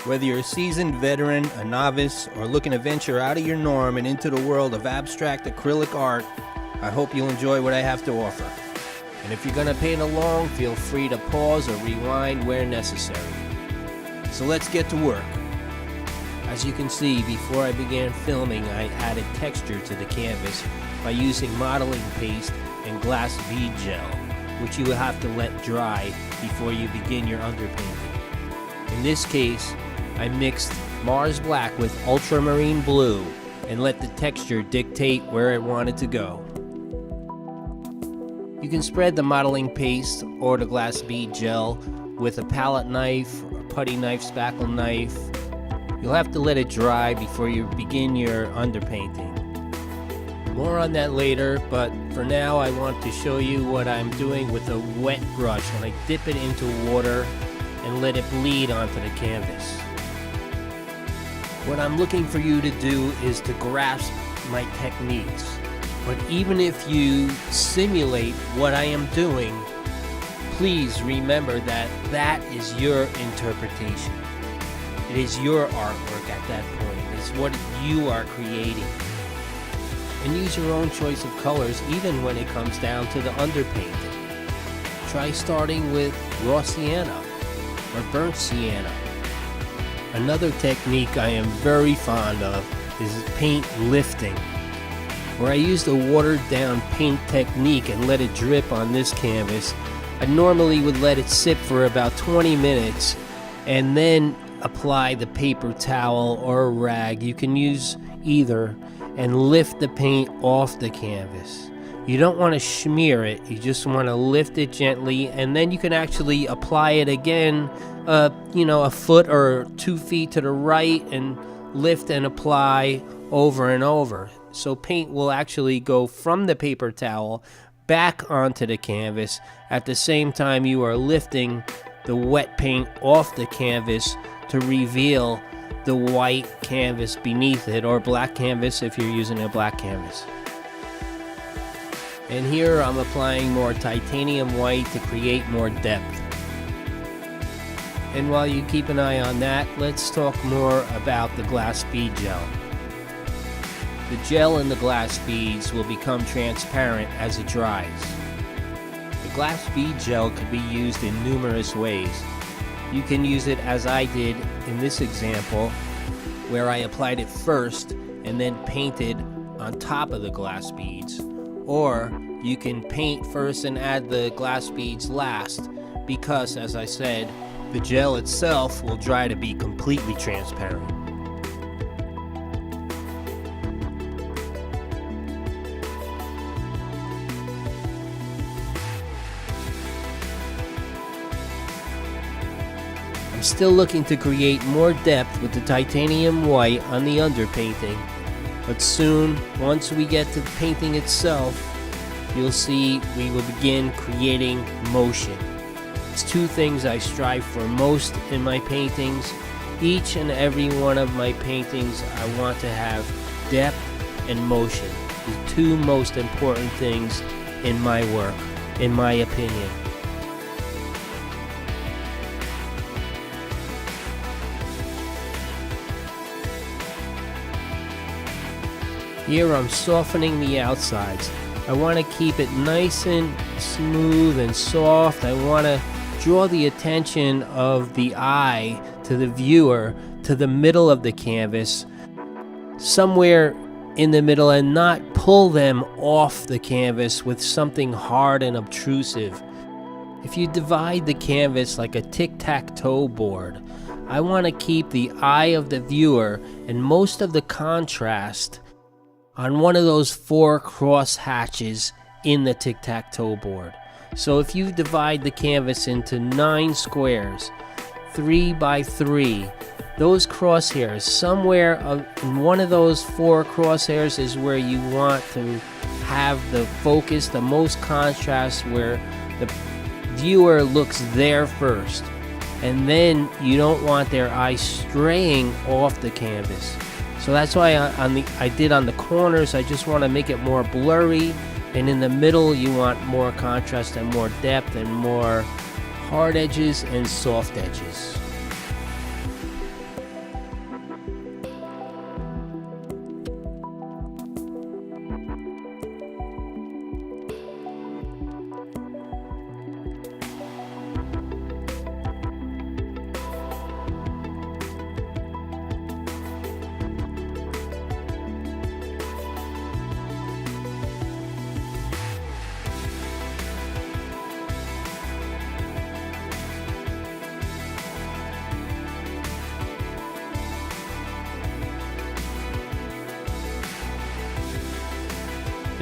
Whether you're a seasoned veteran, a novice, or looking to venture out of your norm and into the world of abstract acrylic art, I hope you'll enjoy what I have to offer. And if you're going to paint along, feel free to pause or rewind where necessary. So let's get to work. As you can see, before I began filming, I added texture to the canvas by using modeling paste and glass bead gel, which you will have to let dry before you begin your underpainting. In this case, I mixed Mars Black with ultramarine blue and let the texture dictate where I wanted to go. You can spread the modeling paste or the glass bead gel with a palette knife or putty knife, spackle knife. You'll have to let it dry before you begin your underpainting. More on that later, but for now I want to show you what I'm doing with a wet brush when I dip it into water and let it bleed onto the canvas. What I'm looking for you to do is to grasp my techniques. But even if you simulate what I am doing, please remember that that is your interpretation. It is your artwork at that point. It's what you are creating. And use your own choice of colors even when it comes down to the underpainting. Try starting with raw sienna or burnt sienna. Another technique I am very fond of is paint lifting, where I use the watered down paint technique and let it drip on this canvas. I normally would let it sit for about 20 minutes and then apply the paper towel or a rag, you can use either, and lift the paint off the canvas. You don't want to smear it, you just want to lift it gently, and then you can actually apply it again, a foot or 2 feet to the right, and lift and apply over and over. So paint will actually go from the paper towel back onto the canvas at the same time you are lifting the wet paint off the canvas to reveal the white canvas beneath it, or black canvas if you're using a black canvas. And here I'm applying more titanium white to create more depth. And while you keep an eye on that, let's talk more about the glass bead gel. The gel in the glass beads will become transparent as it dries. The glass bead gel can be used in numerous ways. You can use it as I did in this example, where I applied it first and then painted on top of the glass beads. Or you can paint first and add the glass beads last, because, as I said, the gel itself will dry to be completely transparent. I'm still looking to create more depth with the titanium white on the underpainting, but soon, once we get to the painting itself, you'll see we will begin creating motion. It's two things I strive for most in my paintings. Each and every one of my paintings I want to have depth and motion, the two most important things in my work, in my opinion. Here I'm softening the outsides. I want to keep it nice and smooth and soft. I want to draw the attention of the eye to the viewer to the middle of the canvas, somewhere in the middle, and not pull them off the canvas with something hard and obtrusive. If you divide the canvas like a tic-tac-toe board, I want to keep the eye of the viewer and most of the contrast on one of those 4 cross hatches in the tic-tac-toe board. So if you divide the canvas into 9 squares, 3 by 3, those crosshairs, somewhere in one of those 4 crosshairs is where you want to have the focus, the most contrast, where the viewer looks there first. And then you don't want their eyes straying off the canvas. So that's why I did on the corners, I just want to make it more blurry, and in the middle you want more contrast and more depth and more hard edges and soft edges.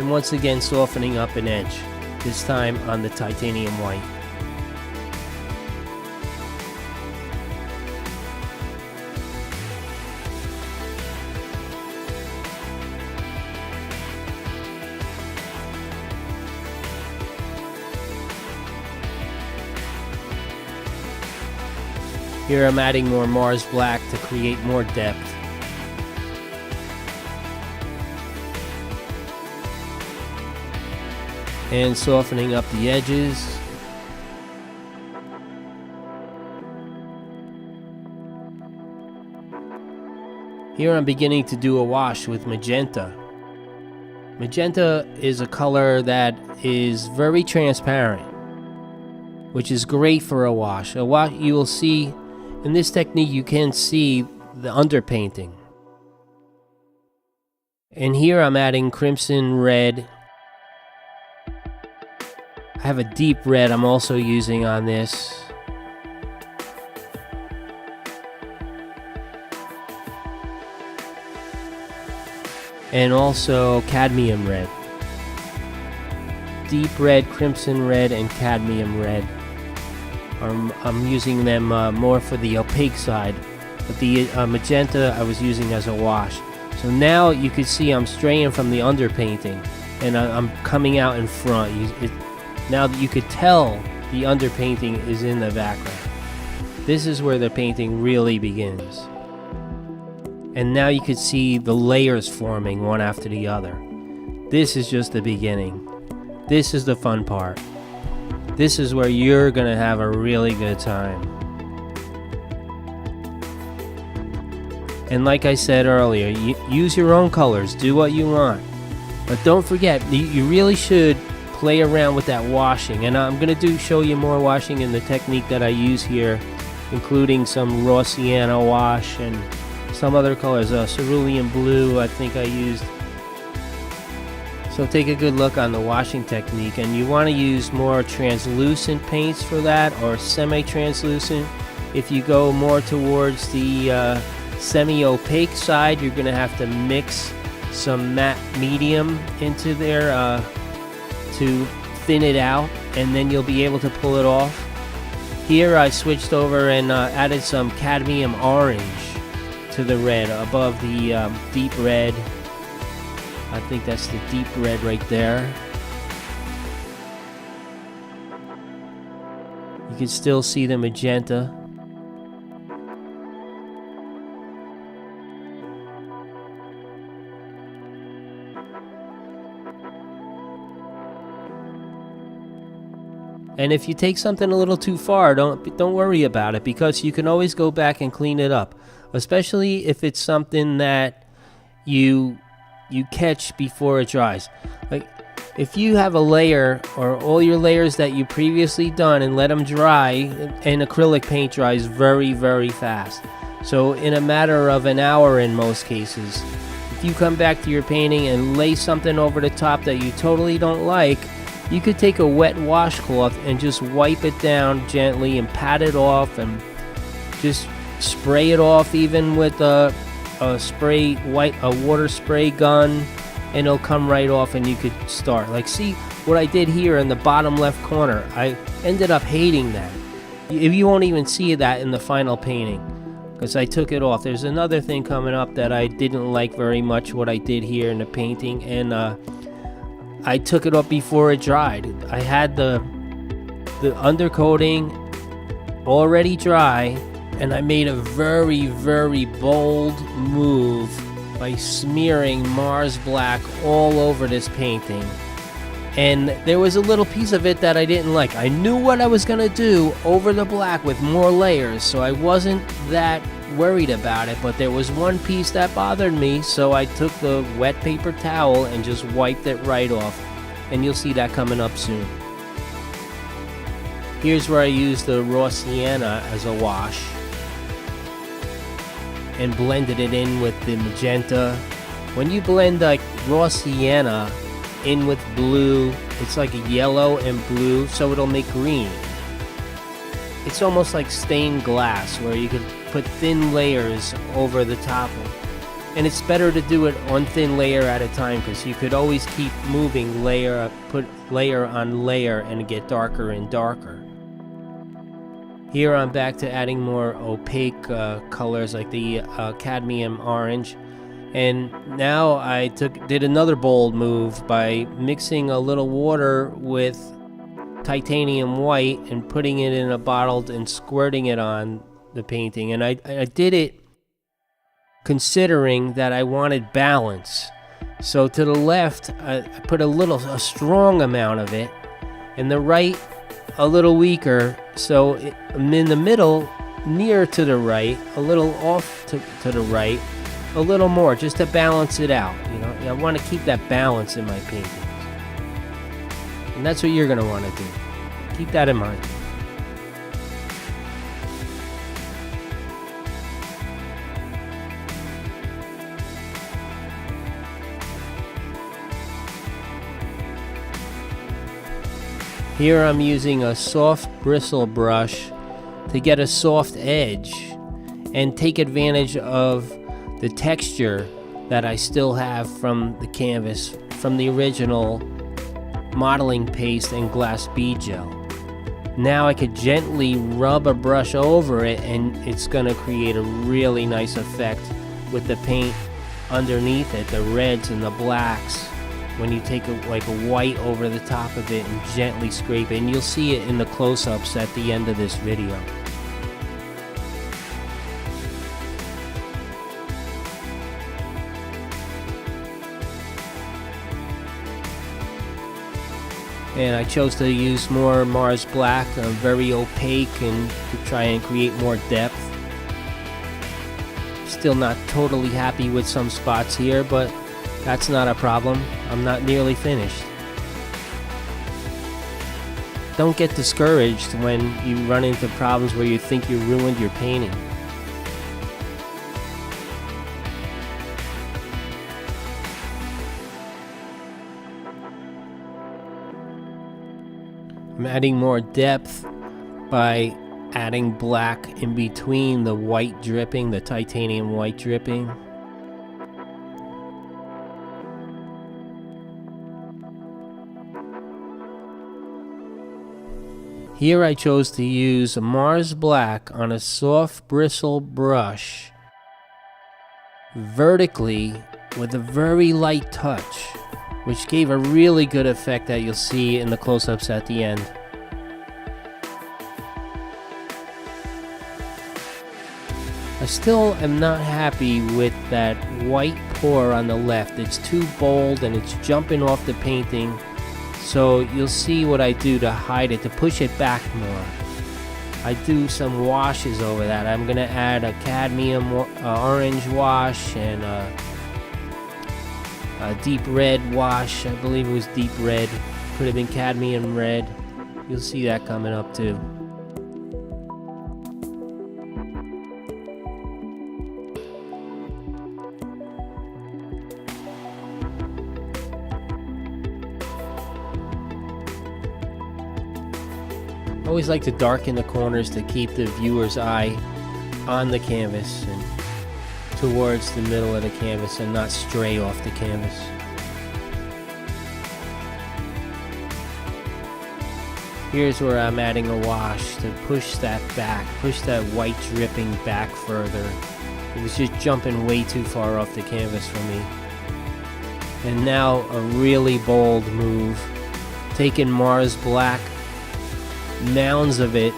and once again softening up an edge, this time on the titanium white. Here I'm adding more Mars Black to create more depth. And softening up the edges. Here I'm beginning to do a wash with magenta. Magenta is a color that is very transparent, which is great for a wash. A wash, you will see in this technique, you can see the underpainting. And here I'm adding crimson red. I have a deep red I'm also using on this. And also cadmium red. Deep red, crimson red, and cadmium red. I'm using them more for the opaque side, but the magenta I was using as a wash. So now you can see I'm straying from the underpainting, and I'm coming out in front. Now that you could tell the underpainting is in the background. This is where the painting really begins. And now you can see the layers forming one after the other. This is just the beginning. This is the fun part. This is where you're gonna have a really good time. And like I said earlier, use your own colors, do what you want. But don't forget, you really should play around with that washing. And I'm gonna show you more washing in the technique that I use here, including some raw sienna wash and some other colors. Cerulean blue I think I used. So take a good look on the washing technique, and you want to use more translucent paints for that, or semi-translucent. If you go more towards the semi-opaque side, you're going to have to mix some matte medium into there to thin it out, and then you'll be able to pull it off. Here I switched over and added some cadmium orange to the red above the deep red. I think that's the deep red right there. You can still see the magenta. And if you take something a little too far, don't worry about it, because you can always go back and clean it up, especially if it's something that you catch before it dries. Like if you have a layer or all your layers that you previously done and let them dry, and acrylic paint dries very, very fast. So in a matter of an hour in most cases, if you come back to your painting and lay something over the top that you totally don't like, you could take a wet washcloth and just wipe it down gently and pat it off, and just spray it off even with a water spray gun, and it'll come right off, and you could start. Like, see what I did here in the bottom left corner? I ended up hating that. You won't even see that in the final painting, because I took it off. There's another thing coming up that I didn't like very much, what I did here in the painting, and I took it off before it dried. I had the undercoating already dry, and I made a very, very bold move by smearing Mars Black all over this painting. And there was a little piece of it that I didn't like. I knew what I was going to do over the black with more layers, so I wasn't that worried about it, but there was one piece that bothered me, so I took the wet paper towel and just wiped it right off. And you'll see that coming up soon. Here's where I used the raw sienna as a wash and blended it in with the magenta. When you blend like raw sienna in with blue, it's like a yellow and blue, so it'll make green. It's almost like stained glass, where you could put thin layers over the top of. And it's better to do it one thin layer at a time, because you could always keep moving put layer on layer and get darker and darker. Here I'm back to adding more opaque colors like the cadmium orange. And now I did another bold move by mixing a little water with titanium white and putting it in a bottle and squirting it on the painting. And I did it considering that I wanted balance. So to the left, I put a strong amount of it, and the right, a little weaker. So I'm in the middle, near to the right, a little off to the right, a little more, just to balance it out. You know, I want to keep that balance in my paintings, and that's what you're going to want to do. Keep that in mind. Here I'm using a soft bristle brush to get a soft edge and take advantage of the texture that I still have from the canvas, from the original modeling paste and glass bead gel. Now I could gently rub a brush over it, and it's going to create a really nice effect with the paint underneath it, the reds and the blacks. When you take a white over the top of it and gently scrape it, and you'll see it in the close-ups at the end of this video. And I chose to use more Mars Black, very opaque, and to try and create more depth. Still not totally happy with some spots here, but that's not a problem. I'm not nearly finished. Don't get discouraged when you run into problems where you think you ruined your painting. I'm adding more depth by adding black in between the white dripping, the titanium white dripping. Here I chose to use Mars Black on a soft bristle brush, vertically with a very light touch, which gave a really good effect that you'll see in the close-ups at the end. I still am not happy with that white pour on the left. It's too bold and it's jumping off the painting. So you'll see what I do to hide it, to push it back more. I do some washes over that. I'm going to add a cadmium orange wash and a deep red wash. I believe it was deep red. Could have been cadmium red. You'll see that coming up too. I always like to darken the corners to keep the viewer's eye on the canvas and towards the middle of the canvas and not stray off the canvas. Here's where I'm adding a wash to push that back, push that white dripping back further. It was just jumping way too far off the canvas for me. And now a really bold move, taking Mars Black, mounds of it,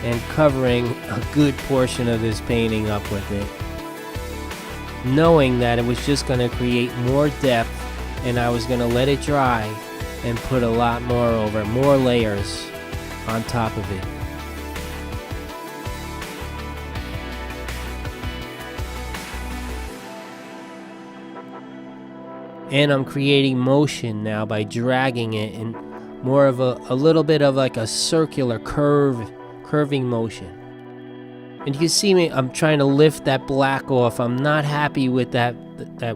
and covering a good portion of this painting up with it, knowing that it was just going to create more depth and I was going to let it dry and put a lot more over, more layers on top of it. And I'm creating motion now by dragging it in more of a little bit of like a circular curving motion. And you can see me, I'm trying to lift that black off. I'm not happy with that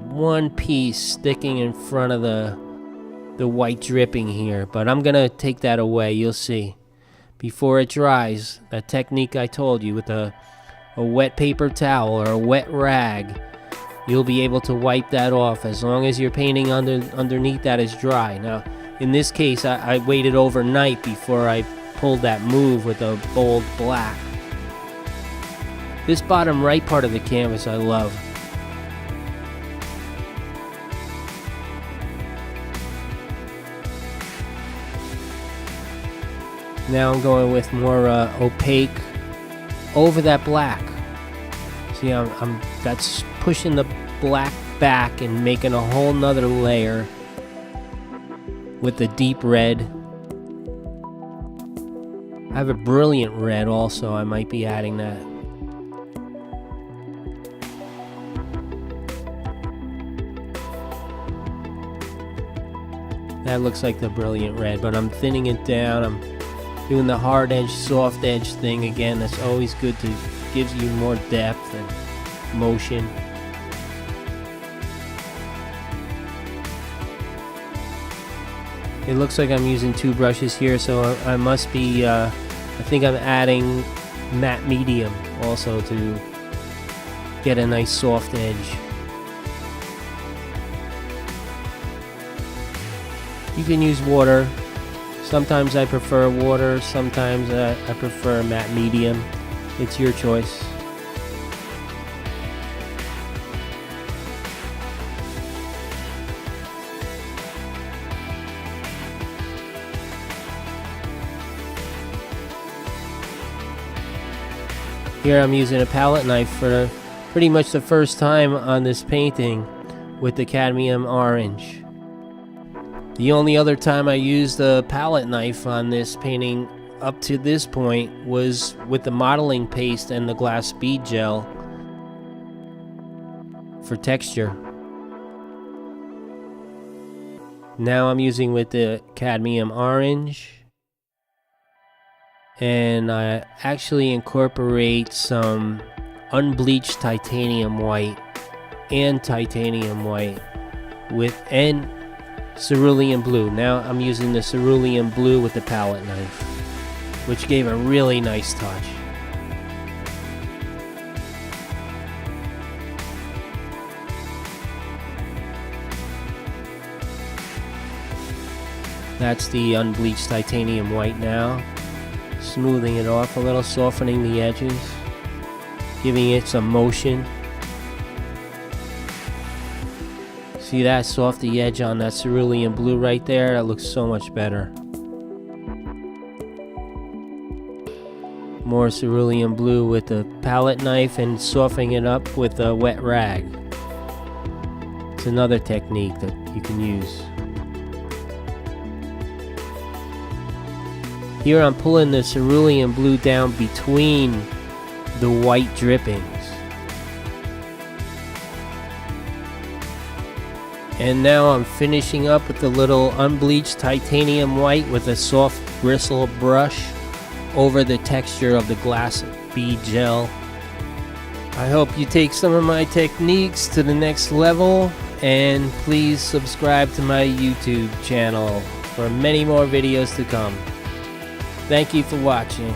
one piece sticking in front of the white dripping here, but I'm gonna take that away. You'll see before it dries. That technique I told you with the a wet paper towel or a wet rag, you'll be able to wipe that off as long as your painting underneath that is dry. Now, in this case, I waited overnight before I pulled that move with a bold black. This bottom right part of the canvas I love. Now I'm going with more opaque over that black. See, that's pushing the black back and making a whole nother layer with the deep red. I have a brilliant red also. I might be adding that. That looks like the brilliant red, but I'm thinning it down. I'm doing the hard edge, soft edge thing again. That's always good to gives you more depth and motion. It looks like I'm using two brushes here, so I must be, I think I'm adding matte medium also to get a nice soft edge. You can use water. Sometimes I prefer water, sometimes I prefer matte medium. It's your choice. Here I'm using a palette knife for pretty much the first time on this painting with the cadmium orange. The only other time I used a palette knife on this painting up to this point was with the modeling paste and the glass bead gel for texture. Now I'm using with the cadmium orange. And I actually incorporate some unbleached titanium white and titanium white and cerulean blue. Now I'm using the cerulean blue with the palette knife, which gave a really nice touch. That's the unbleached titanium white now. Smoothing it off a little, softening the edges, giving it some motion. See that softy edge on that cerulean blue right there? That looks so much better. More cerulean blue with the palette knife and softening it up with a wet rag. It's another technique that you can use. Here I'm pulling the cerulean blue down between the white drippings. And now I'm finishing up with the little unbleached titanium white with a soft bristle brush over the texture of the glass bead gel. I hope you take some of my techniques to the next level, and please subscribe to my YouTube channel for many more videos to come. Thank you for watching.